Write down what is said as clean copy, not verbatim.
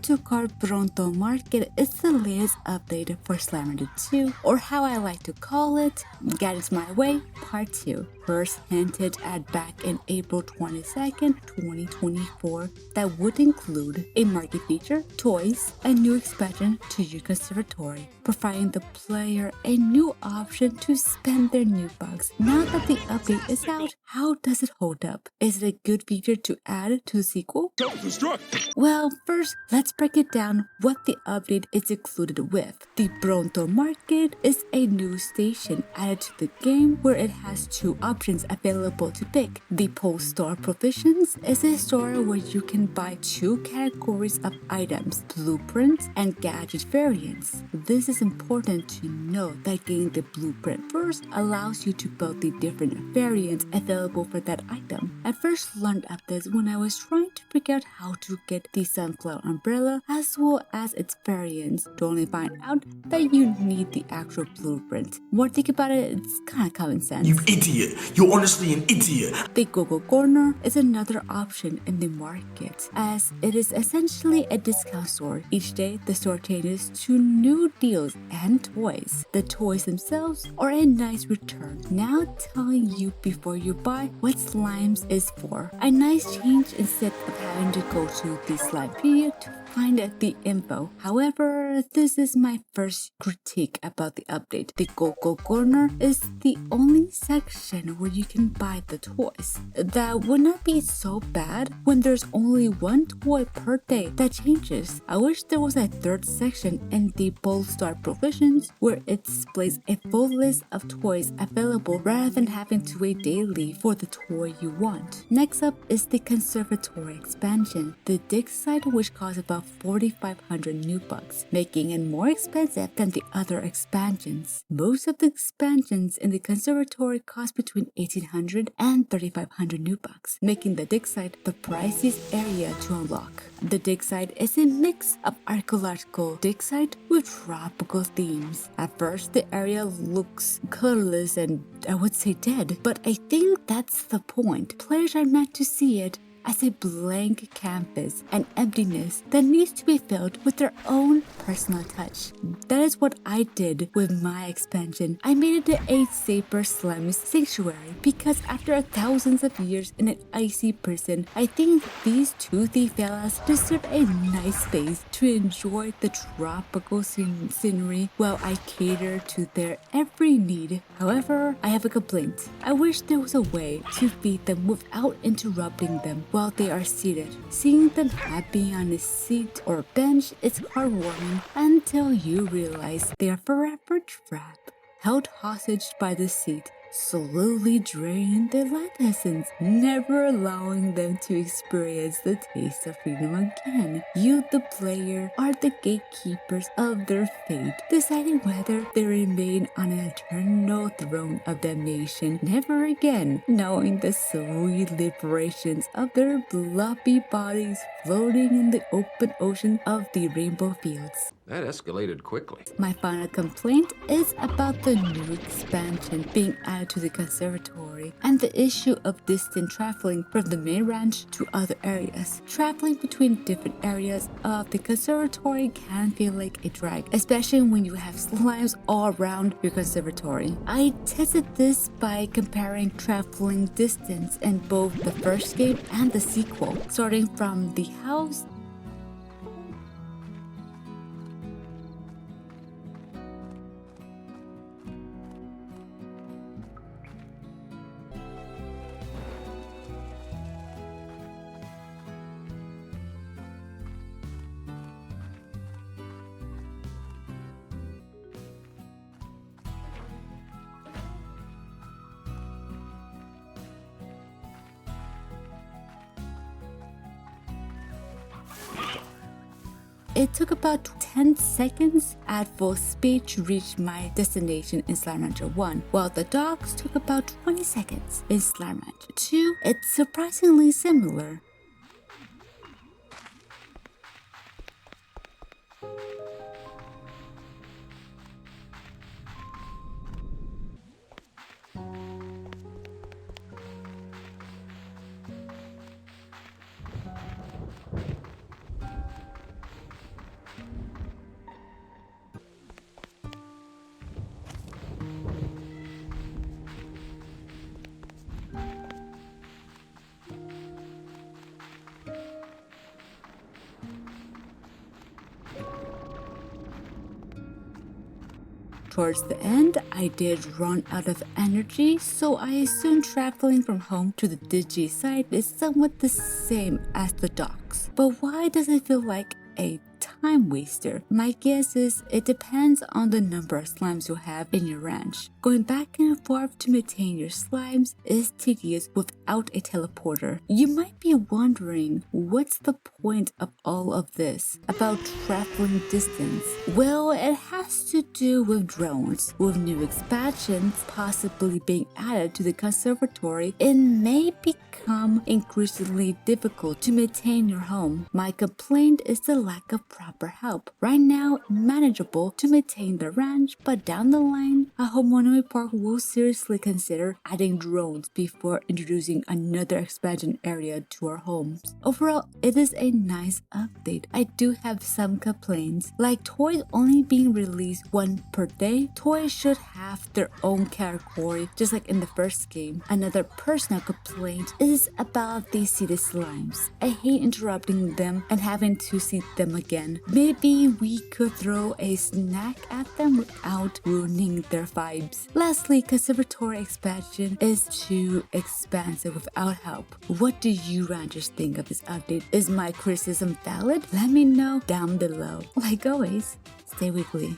to Card Pronto Market is the latest update for Slammer 2, or how I like to call it, Gadgets My Way Part 2. First hinted at back in April 22nd, 2024, that would include a market feature, toys, a new expansion to your conservatory, providing the player a new option to spend their new bucks. Now that the update is out, how does it hold up? Is it a good feature to add to the sequel? Well, first, let's break it down what the update is included with. The Bronto Market is a new station added to the game where it has two options available to pick. The Post Store Provisions is a store where you can buy two categories of items, blueprints and gadget variants. This is important to note that getting the blueprint first allows you to build the different variants available for that item. I first learned of this when I was trying to figure out how to get the Sunflower Umbrella as well as its variants, to only find out that you need the actual blueprint. More think about it, it's kinda common sense. You idiot! You're honestly an idiot! The Go-Go Corner is another option in the market, as it is essentially a discount store. Each day, the store changes to new deals and toys. The toys themselves are a nice return, now telling you before you buy what Slimes is for. A nice change instead of having to go to the Slimepedia to find the info. However, this is my first critique about the update. The Go-Go Corner is the only section where you can buy the toys. That would not be so bad when there's only one toy per day that changes. I wish there was a third section in the Bold Start Provisions where it displays a full list of toys available rather than having to wait daily for the toy you want. Next up is the Conservatory expansion, the dig site, which costs about 4,500 new bucks, making it more expensive than the other expansions. Most of the expansions in the Conservatory cost between 1,800 and 3,500 new bucks, making the dig site the priciest area to unlock. The dig site is a mix of archaeological dig site with tropical themes. At first, the area looks colorless and I would say dead, but I think that's the point. Players are meant to see it as a blank canvas, an emptiness that needs to be filled with their own personal touch. That is what I did with my expansion. I made it a safer slime sanctuary because after thousands of years in an icy prison, I think these toothy fellas deserve a nice space to enjoy the tropical scenery while I cater to their every need. However, I have a complaint. I wish there was a way to feed them without interrupting them while they are seated. Seeing them happy on a seat or bench is heartwarming until you realize they are forever trapped, held hostage by the seat, slowly draining their life essence, never allowing them to experience the taste of freedom again. You, the player, are the gatekeepers of their fate, deciding whether they remain on an eternal throne of damnation, never again knowing the sweet liberations of their floppy bodies floating in the open ocean of the rainbow fields. That escalated quickly. My final complaint is about the new expansion being added to the conservatory and the issue of distant traveling from the main ranch to other areas. Traveling between different areas of the conservatory can feel like a drag, especially when you have slimes all around your conservatory. I tested this by comparing traveling distance in both the first game and the sequel, starting from the house It took about 10 seconds at full speed to reach my destination in Slime Rancher 1, while the docks took about 20 seconds. In Slime Rancher 2, it's surprisingly similar. Towards the end, I did run out of energy, so I assume traveling from home to the Digi site is somewhat the same as the docks. But why does it feel like a time waster? My guess is it depends on the number of slimes you have in your ranch. Going back and forth to maintain your slimes is tedious without a teleporter. You might be wondering, what's the point of all of this about traveling distance? Well, it has to do with drones. With new expansions possibly being added to the Conservatory, it may become increasingly difficult to maintain your home. My complaint is the lack of proper help. Right now, manageable to maintain the ranch, but down the line, a homeowner park will seriously consider adding drones before introducing another expansion area to our homes. Overall, it is a nice update. I do have some complaints, like toys only being released one per day. Toys should have their own category, just like in the first game. Another personal complaint is about the seeded slimes. I hate interrupting them and having to seed them again. Maybe we could throw a snack at them without ruining their vibes. Lastly, Conservatory expansion is too expansive without help. What do you ranchers think of this update? Is my criticism valid? Let me know down below. Like always, stay wiggly.